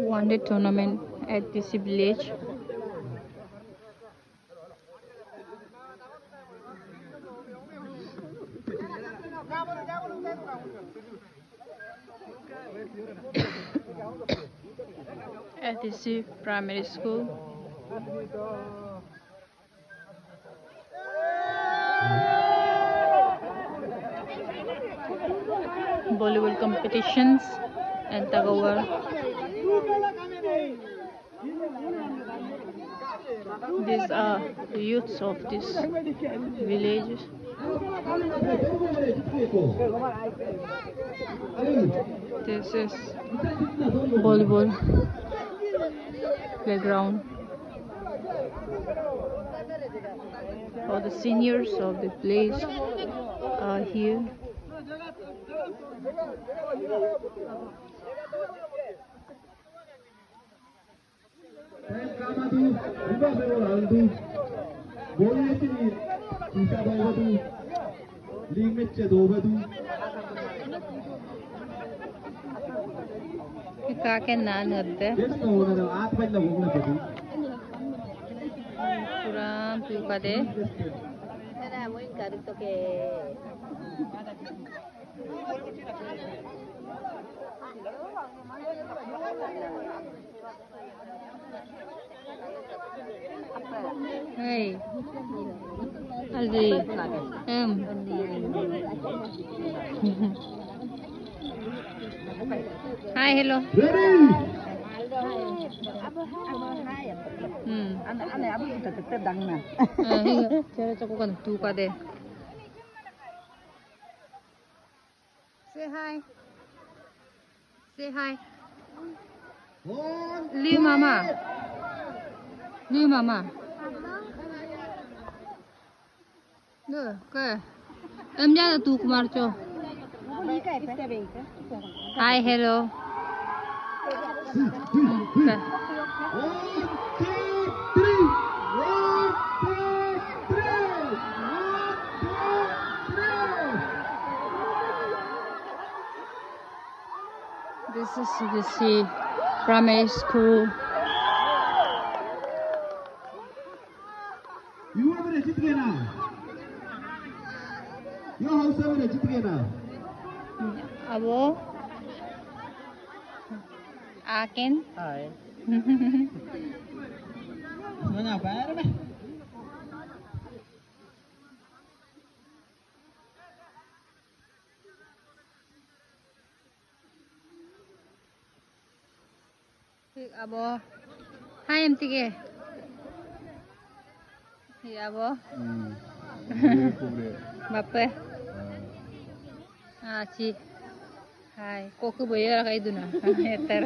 one day tournament at this village. At this primary school. Volleyball competitions at Tagawar. These are the youths of this village. This is volleyball playground for the seniors of the place are here. Kaken na ngadde. Puram pukade. Hey, Aldi, Hi, hello. Cara cakap tu kade. Say hi. Say hi. Liu mama. Liu mama. Được, ok. Em ra là tụ kumar cho. Hi, hello. Okay. This is the primary school. You are the Chitgena. Your house over the Chitgena. Abo. Akin. Hi. Mana bayar me? Abo. Hi em tige. Ya abo. Bape. Ah ci. Hai, kok bayar kayak itu nah. Eter.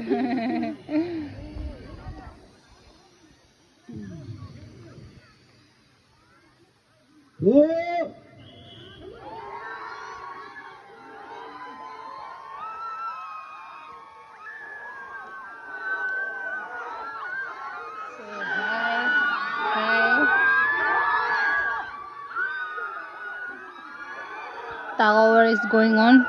Oh. Tagawar is going on.